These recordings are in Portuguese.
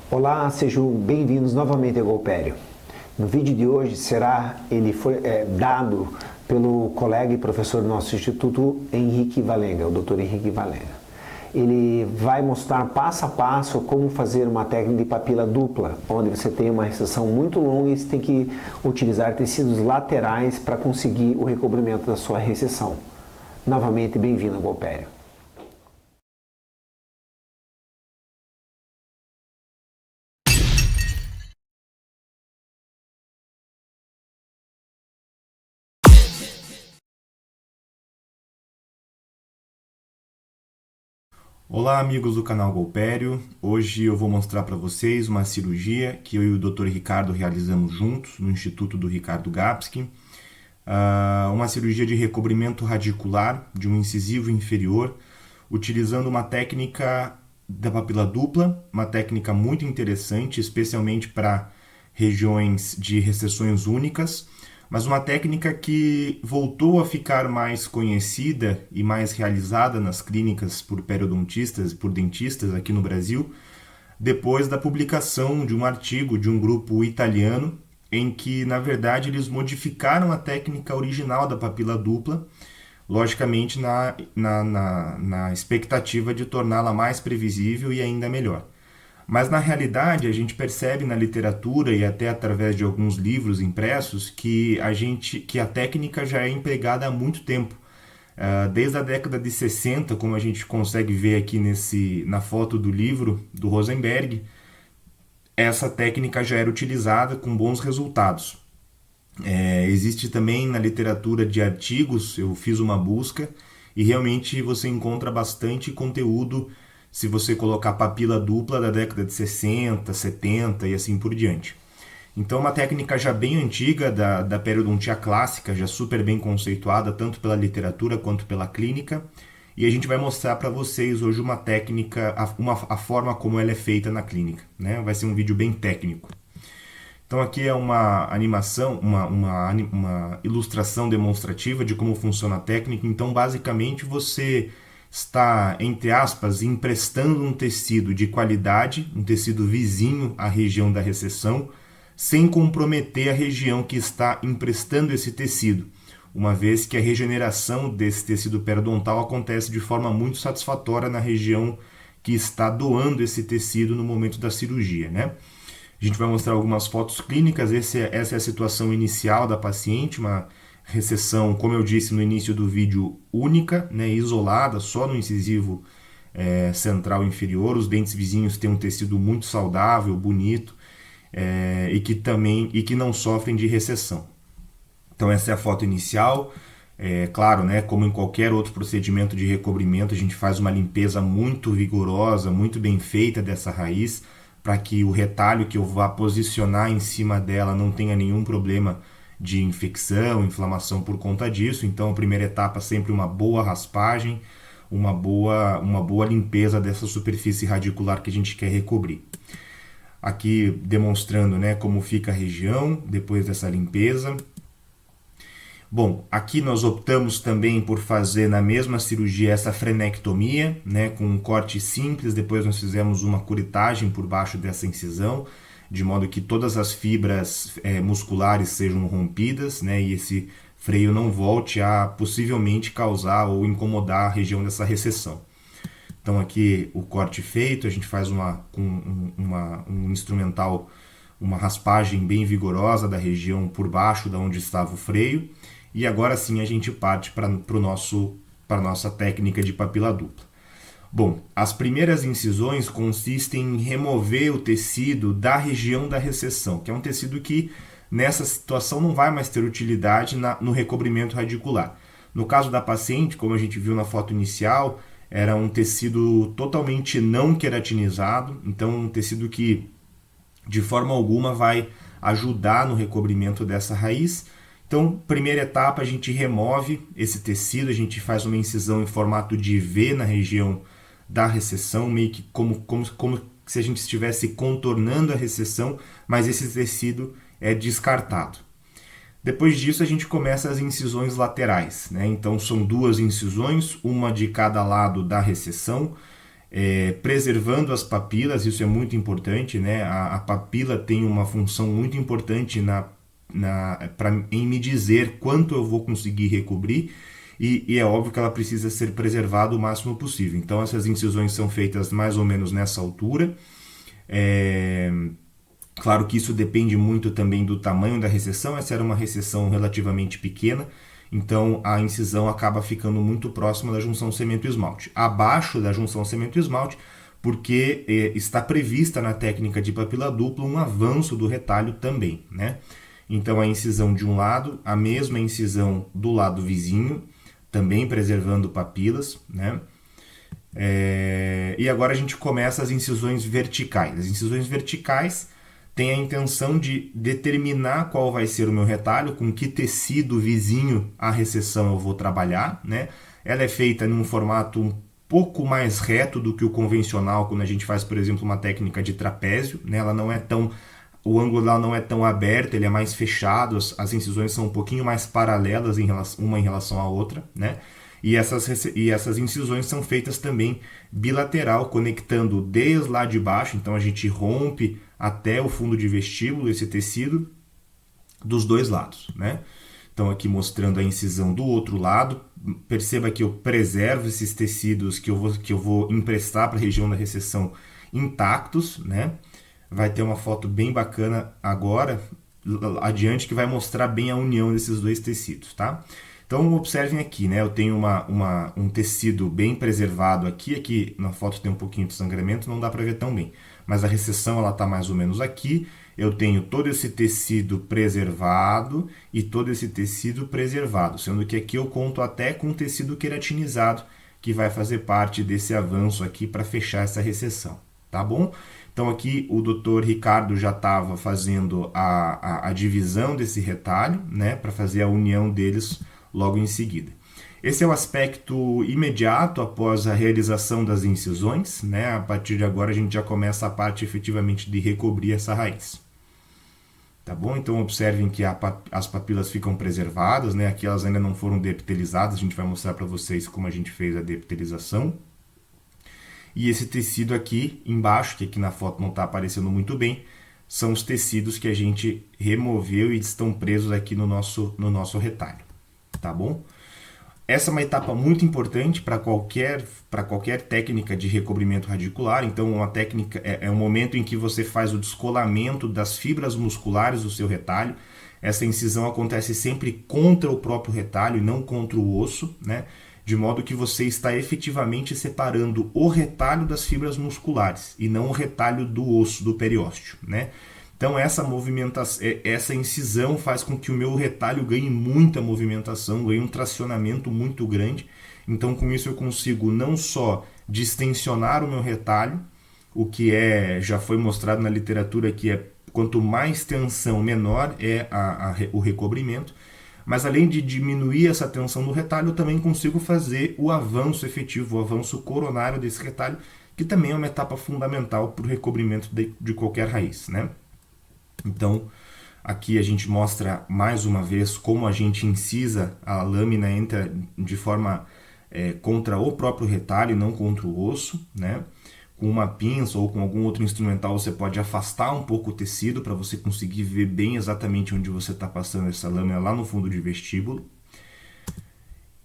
Olá, sejam bem-vindos novamente ao Golpério. No vídeo de hoje ele foi dado pelo colega e professor do nosso instituto, Henrique Valenga, o Dr. Henrique Valenga. Ele vai mostrar passo a passo como fazer uma técnica de papila dupla, onde você tem uma reseção muito longa e você tem que utilizar tecidos laterais para conseguir o recobrimento da sua reseção. Novamente, bem-vindo ao Golpério. Olá amigos do canal Golpério, hoje eu vou mostrar para vocês uma cirurgia que eu e o Dr. Ricardo realizamos juntos no Instituto do Ricardo Gapski. Uma cirurgia de recobrimento radicular de um incisivo inferior, utilizando uma técnica da papila dupla, uma técnica muito interessante, especialmente para regiões de recessões únicas, mas uma técnica que voltou a ficar mais conhecida e mais realizada nas clínicas por periodontistas e por dentistas aqui no Brasil, depois da publicação de um artigo de um grupo italiano em que, na verdade, eles modificaram a técnica original da papila dupla, logicamente na expectativa de torná-la mais previsível e ainda melhor. Mas na realidade a gente percebe na literatura e até através de alguns livros impressos que a técnica já é empregada há muito tempo. Desde a década de 60, como a gente consegue ver aqui na foto do livro do Rosenberg, essa técnica já era utilizada com bons resultados. Existe também na literatura de artigos, eu fiz uma busca e realmente você encontra bastante conteúdo se você colocar papila dupla da década de 60, 70 e assim por diante. Então, uma técnica já bem antiga da periodontia clássica, já super bem conceituada, tanto pela literatura quanto pela clínica. E a gente vai mostrar para vocês hoje uma técnica, a forma como ela é feita na clínica, né? Vai ser um vídeo bem técnico. Então, aqui é uma animação, uma ilustração demonstrativa de como funciona a técnica. Então, basicamente, você está, entre aspas, emprestando um tecido de qualidade, um tecido vizinho à região da recessão, sem comprometer a região que está emprestando esse tecido, uma vez que a regeneração desse tecido periodontal acontece de forma muito satisfatória na região que está doando esse tecido no momento da cirurgia, né? A gente vai mostrar algumas fotos clínicas, essa é a situação inicial da paciente, uma recessão, como eu disse no início do vídeo, única, né, isolada, só no incisivo central inferior. Os dentes vizinhos têm um tecido muito saudável, bonito, e que não sofrem de recessão. Então essa é a foto inicial. Claro, né, como em qualquer outro procedimento de recobrimento, a gente faz uma limpeza muito vigorosa, muito bem feita dessa raiz, para que o retalho que eu vá posicionar em cima dela não tenha nenhum problema de infecção, inflamação por conta disso. Então a primeira etapa é sempre uma boa raspagem, uma boa limpeza dessa superfície radicular que a gente quer recobrir. Aqui demonstrando, né, como fica a região depois dessa limpeza. Bom, aqui nós optamos também por fazer na mesma cirurgia essa frenectomia, né, com um corte simples. Depois nós fizemos uma curetagem por baixo dessa incisão, de modo que todas as fibras musculares sejam rompidas, né, e esse freio não volte a possivelmente causar ou incomodar a região dessa recessão. Então aqui o corte feito, a gente faz um instrumental, uma raspagem bem vigorosa da região por baixo da onde estava o freio. E agora sim a gente parte para a nossa técnica de papila dupla. Bom, as primeiras incisões consistem em remover o tecido da região da recessão, que é um tecido que nessa situação não vai mais ter utilidade no recobrimento radicular. No caso da paciente, como a gente viu na foto inicial, era um tecido totalmente não queratinizado, então um tecido que de forma alguma vai ajudar no recobrimento dessa raiz. Então, primeira etapa, a gente remove esse tecido, a gente faz uma incisão em formato de V na região da recessão, meio que como se a gente estivesse contornando a recessão, mas esse tecido é descartado. Depois disso, a gente começa as incisões laterais, né? Então, são duas incisões, uma de cada lado da recessão. preservando as papilas, isso é muito importante, né? A papila tem uma função muito importante em me dizer quanto eu vou conseguir recobrir, e é óbvio que ela precisa ser preservada o máximo possível. Então essas incisões são feitas mais ou menos nessa altura. Claro que isso depende muito também do tamanho da recessão. Essa era uma recessão relativamente pequena, então a incisão acaba ficando muito próxima da junção cemento-esmalte. Abaixo da junção cemento-esmalte, porque está prevista na técnica de papila dupla um avanço do retalho também, né? Então a incisão de um lado, a mesma incisão do lado vizinho, também preservando papilas, né? E agora a gente começa as incisões verticais. As incisões verticais têm a intenção de determinar qual vai ser o meu retalho, com que tecido vizinho à recessão eu vou trabalhar, né? Ela é feita num formato um pouco mais reto do que o convencional, quando a gente faz, por exemplo, uma técnica de trapézio, né? Ela não é tão... O ângulo lá não é tão aberto, ele é mais fechado, as incisões são um pouquinho mais paralelas uma em relação à outra, né? E essas incisões são feitas também bilateral, conectando desde lá de baixo, então a gente rompe até o fundo de vestíbulo esse tecido dos dois lados, né? Então aqui mostrando a incisão do outro lado, perceba que eu preservo esses tecidos que eu vou emprestar para a região da recessão intactos, né? Vai ter uma foto bem bacana agora, adiante, que vai mostrar bem a união desses dois tecidos, tá? Então observem aqui, né? Eu tenho um tecido bem preservado aqui na foto tem um pouquinho de sangramento, não dá para ver tão bem, mas a recessão ela está mais ou menos aqui. Eu tenho todo esse tecido preservado e todo esse tecido preservado, sendo que aqui eu conto até com tecido queratinizado, que vai fazer parte desse avanço aqui para fechar essa recessão, tá bom? Então aqui o Dr. Ricardo já estava fazendo a divisão desse retalho, né, para fazer a união deles logo em seguida. Esse é o aspecto imediato após a realização das incisões, né? A partir de agora a gente já começa a parte efetivamente de recobrir essa raiz. Tá bom? Então observem que as papilas ficam preservadas, né? Aqui elas ainda não foram deepitelizadas, a gente vai mostrar para vocês como a gente fez a deepitelização. E esse tecido aqui embaixo, que aqui na foto não está aparecendo muito bem, são os tecidos que a gente removeu e estão presos aqui no nosso retalho, tá bom? Essa é uma etapa muito importante para qualquer técnica de recobrimento radicular. Então, uma técnica é um momento em que você faz o descolamento das fibras musculares do seu retalho. Essa incisão acontece sempre contra o próprio retalho e não contra o osso, né? De modo que você está efetivamente separando o retalho das fibras musculares e não o retalho do osso, do periósteo, né? Então essa incisão faz com que o meu retalho ganhe muita movimentação, ganhe um tracionamento muito grande. Então com isso eu consigo não só distensionar o meu retalho, o que já foi mostrado na literatura que quanto mais tensão, menor é o recobrimento. Mas além de diminuir essa tensão do retalho, eu também consigo fazer o avanço efetivo, o avanço coronário desse retalho, que também é uma etapa fundamental para o recobrimento de qualquer raiz, né? Então, aqui a gente mostra mais uma vez como a gente incisa, a lâmina entra de forma contra o próprio retalho e não contra o osso, né? Com uma pinça ou com algum outro instrumental você pode afastar um pouco o tecido para você conseguir ver bem exatamente onde você está passando essa lâmina lá no fundo de vestíbulo.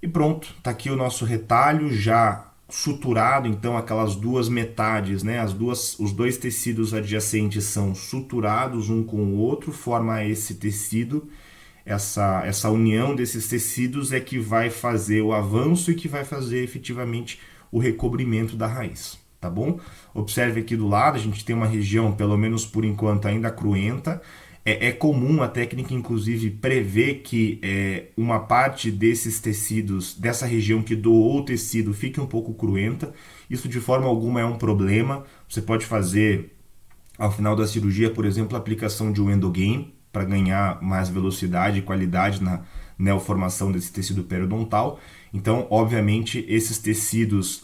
E pronto, está aqui o nosso retalho já suturado, então aquelas duas metades, né, os dois tecidos adjacentes são suturados um com o outro, forma esse tecido. Essa união desses tecidos é que vai fazer o avanço e que vai fazer efetivamente o recobrimento da raiz. Tá bom? Observe aqui do lado, a gente tem uma região, pelo menos por enquanto, ainda cruenta. É comum a técnica, inclusive, prever que uma parte desses tecidos, dessa região que doou o tecido, fique um pouco cruenta. Isso de forma alguma é um problema. Você pode fazer, ao final da cirurgia, por exemplo, a aplicação de um endogain para ganhar mais velocidade e qualidade na neoformação desse tecido periodontal. Então, obviamente, esses tecidos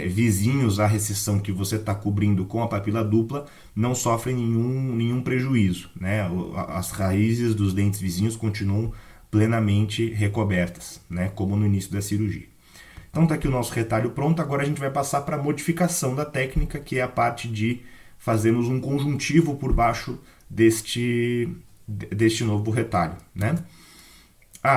vizinhos à recessão que você está cobrindo com a papila dupla não sofrem nenhum prejuízo, né? As raízes dos dentes vizinhos continuam plenamente recobertas, né? Como no início da cirurgia. Então tá aqui o nosso retalho pronto, agora a gente vai passar para a modificação da técnica, que é a parte de fazermos um conjuntivo por baixo deste novo retalho, né?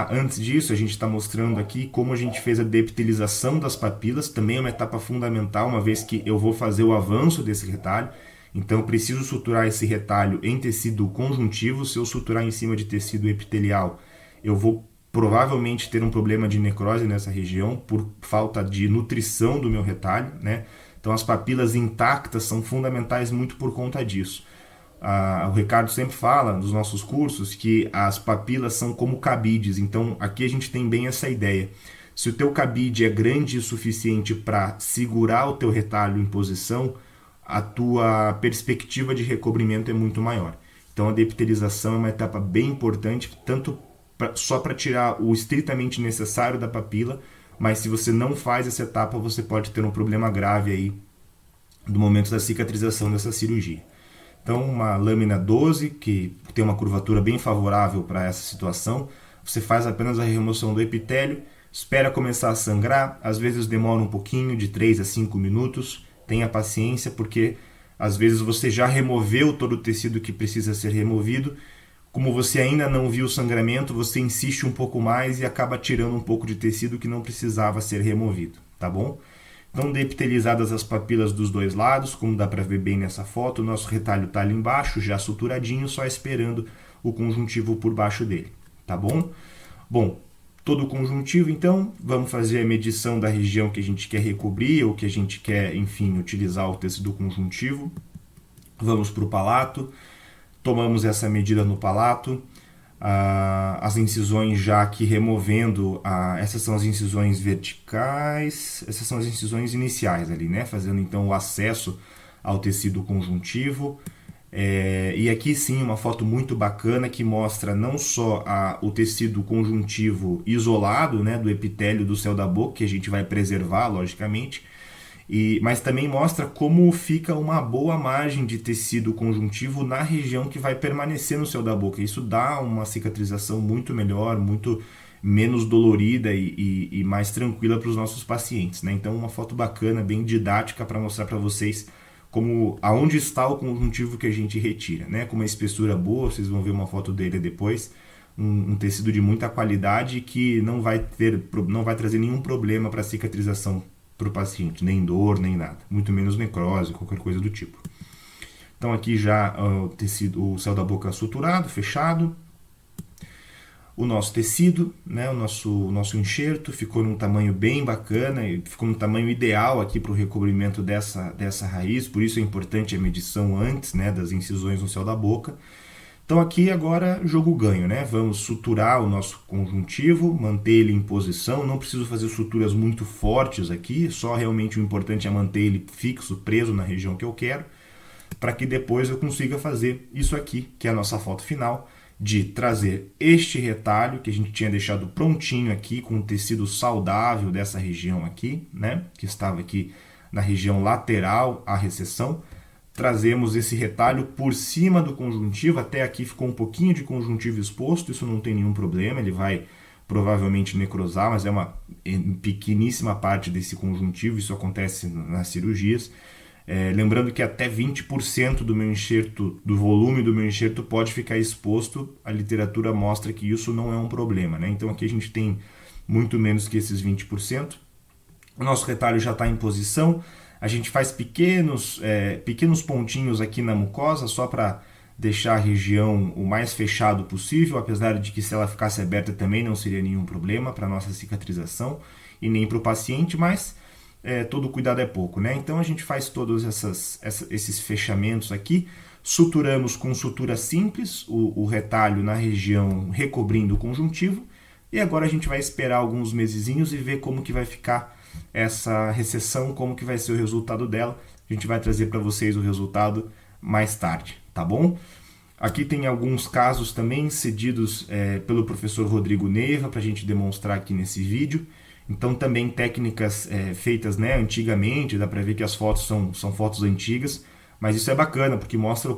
Antes disso, a gente está mostrando aqui como a gente fez a depitelização das papilas, também é uma etapa fundamental, uma vez que eu vou fazer o avanço desse retalho, então eu preciso suturar esse retalho em tecido conjuntivo. Se eu suturar em cima de tecido epitelial, eu vou provavelmente ter um problema de necrose nessa região, por falta de nutrição do meu retalho, né? Então as papilas intactas são fundamentais muito por conta disso. O Ricardo sempre fala nos nossos cursos que as papilas são como cabides, então aqui a gente tem bem essa ideia. Se o teu cabide é grande o suficiente para segurar o teu retalho em posição, a tua perspectiva de recobrimento é muito maior. Então a depitelização é uma etapa bem importante, tanto só para tirar o estritamente necessário da papila, mas se você não faz essa etapa, você pode ter um problema grave aí no momento da cicatrização dessa cirurgia. Então, uma lâmina 12, que tem uma curvatura bem favorável para essa situação, você faz apenas a remoção do epitélio, espera começar a sangrar, às vezes demora um pouquinho, de 3 a 5 minutos, tenha paciência, porque às vezes você já removeu todo o tecido que precisa ser removido, como você ainda não viu o sangramento, você insiste um pouco mais e acaba tirando um pouco de tecido que não precisava ser removido, tá bom? Então, depitelizadas as papilas dos dois lados, como dá para ver bem nessa foto, o nosso retalho está ali embaixo, já suturadinho, só esperando o conjuntivo por baixo dele, tá bom? Bom, todo o conjuntivo, então, vamos fazer a medição da região que a gente quer recobrir, ou que a gente quer, enfim, utilizar o tecido conjuntivo. Vamos para o palato, tomamos essa medida no palato, as incisões já aqui removendo, essas são as incisões verticais, essas são as incisões iniciais ali, né? Fazendo então o acesso ao tecido conjuntivo. E aqui sim uma foto muito bacana que mostra não só o tecido conjuntivo isolado, né, do epitélio do céu da boca, que a gente vai preservar, logicamente, mas também mostra como fica uma boa margem de tecido conjuntivo na região que vai permanecer no céu da boca. Isso dá uma cicatrização muito melhor, muito menos dolorida e mais tranquila para os nossos pacientes, né? Então uma foto bacana, bem didática para mostrar para vocês aonde está o conjuntivo que a gente retira, né? Com uma espessura boa, vocês vão ver uma foto dele depois, um tecido de muita qualidade que não vai trazer nenhum problema para a cicatrização para o paciente, nem dor, nem nada, muito menos necrose, qualquer coisa do tipo. Então aqui já o céu da boca suturado, fechado, o nosso tecido, né, o nosso enxerto ficou num tamanho bem bacana, ficou num tamanho ideal aqui para o recobrimento dessa raiz, por isso é importante a medição antes, né, das incisões no céu da boca. Então aqui agora jogo ganho, né? Vamos suturar o nosso conjuntivo, manter ele em posição, não preciso fazer suturas muito fortes aqui, só realmente o importante é manter ele fixo, preso na região que eu quero, para que depois eu consiga fazer isso aqui, que é a nossa foto final, de trazer este retalho que a gente tinha deixado prontinho aqui, com o tecido saudável dessa região aqui, né? Que estava aqui na região lateral à recessão. Trazemos esse retalho por cima do conjuntivo, até aqui ficou um pouquinho de conjuntivo exposto, isso não tem nenhum problema, ele vai provavelmente necrosar, mas é uma pequeníssima parte desse conjuntivo, isso acontece nas cirurgias. Lembrando que até 20% do meu enxerto, do volume do meu enxerto pode ficar exposto, a literatura mostra que isso não é um problema, né? Então aqui a gente tem muito menos que esses 20%. O nosso retalho já está em posição. A gente faz pequenos pontinhos aqui na mucosa, só para deixar a região o mais fechado possível, apesar de que se ela ficasse aberta também não seria nenhum problema para a nossa cicatrização e nem para o paciente, mas todo cuidado é pouco, né? Então a gente faz todos esses fechamentos aqui, suturamos com sutura simples o retalho na região recobrindo o conjuntivo, e agora a gente vai esperar alguns mesezinhos e ver como que vai ficar essa recessão, como que vai ser o resultado dela. A gente vai trazer para vocês o resultado mais tarde, tá bom? Aqui tem alguns casos também cedidos pelo professor Rodrigo Neiva para a gente demonstrar aqui nesse vídeo. Então também técnicas feitas, né, antigamente, dá para ver que as fotos são fotos antigas, mas isso é bacana porque mostra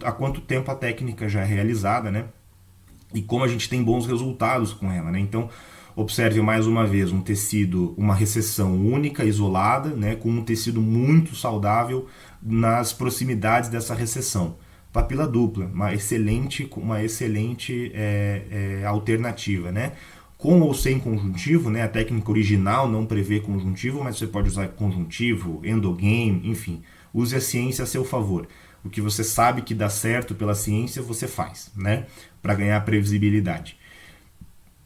há quanto tempo a técnica já é realizada, né? E como a gente tem bons resultados com ela, né? Então Observe mais uma vez um tecido, uma recessão única, isolada, né, com um tecido muito saudável nas proximidades dessa recessão. Papila dupla, uma excelente alternativa, né? Com ou sem conjuntivo, né? A técnica original não prevê conjuntivo, mas você pode usar conjuntivo, endogame, enfim. Use a ciência a seu favor. O que você sabe que dá certo pela ciência, você faz, né? Para ganhar previsibilidade.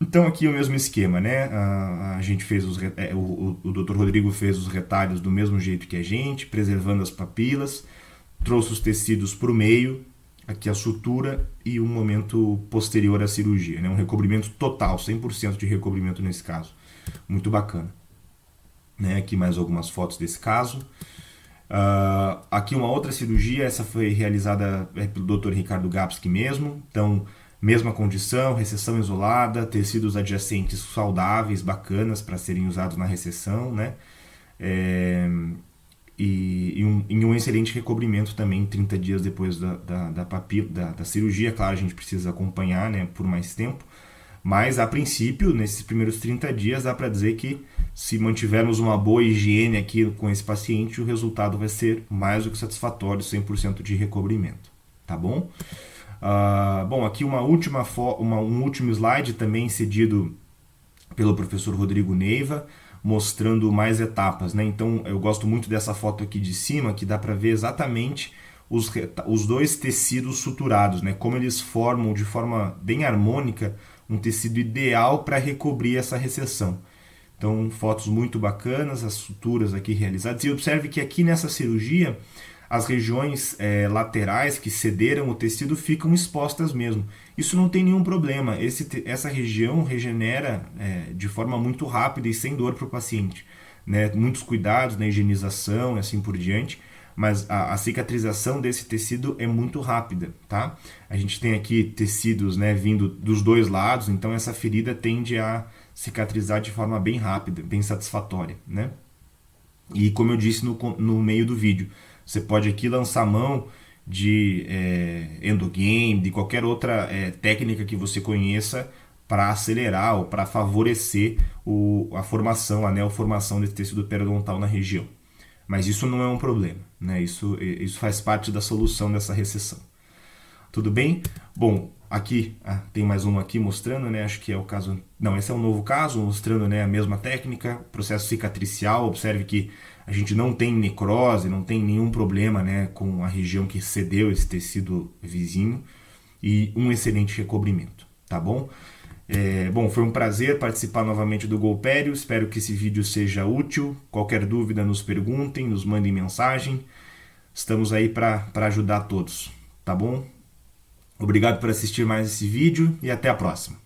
Então aqui o mesmo esquema, né? A gente fez o Dr. Rodrigo fez os retalhos do mesmo jeito que a gente, preservando as papilas, trouxe os tecidos para o meio, aqui a sutura e um momento posterior à cirurgia, né? Um recobrimento total, 100% de recobrimento nesse caso. Muito bacana. Né? Aqui mais algumas fotos desse caso. Aqui uma outra cirurgia, essa foi realizada pelo Dr. Ricardo Gapski mesmo, então mesma condição, recessão isolada, tecidos adjacentes saudáveis, bacanas para serem usados na recessão, né? E um excelente recobrimento também 30 dias depois da cirurgia. Claro, a gente precisa acompanhar, né, por mais tempo, mas a princípio, nesses primeiros 30 dias, dá para dizer que se mantivermos uma boa higiene aqui com esse paciente, o resultado vai ser mais do que satisfatório, 100% de recobrimento, tá bom? Bom, aqui um último slide também cedido pelo professor Rodrigo Neiva, mostrando mais etapas, né? Então eu gosto muito dessa foto aqui de cima, que dá para ver exatamente os dois tecidos suturados, né? Como eles formam de forma bem harmônica um tecido ideal para recobrir essa recessão. Então fotos muito bacanas, as suturas aqui realizadas. E observe que aqui nessa cirurgia as regiões laterais que cederam o tecido ficam expostas mesmo. Isso não tem nenhum problema. Essa região regenera de forma muito rápida e sem dor para o paciente, né? Muitos cuidados na higienização e assim por diante, mas a cicatrização desse tecido é muito rápida, tá? A gente tem aqui tecidos, né, vindo dos dois lados, então essa ferida tende a cicatrizar de forma bem rápida, bem satisfatória, né? E como eu disse no meio do vídeo, você pode aqui lançar mão de endogame, de qualquer outra técnica que você conheça para acelerar ou para favorecer a formação, a neoformação desse tecido periodontal na região. Mas isso não é um problema, né? Isso faz parte da solução dessa recessão. Tudo bem? Bom, aqui tem mais um aqui mostrando, né? Acho que é o caso... Não, esse é um novo caso, mostrando, né, a mesma técnica, processo cicatricial. Observe que a gente não tem necrose, não tem nenhum problema, né, com a região que cedeu esse tecido vizinho e um excelente recobrimento, tá bom? Bom, foi um prazer participar novamente do Golpério, espero que esse vídeo seja útil. Qualquer dúvida nos perguntem, nos mandem mensagem, estamos aí para ajudar todos, tá bom? Obrigado por assistir mais esse vídeo e até a próxima.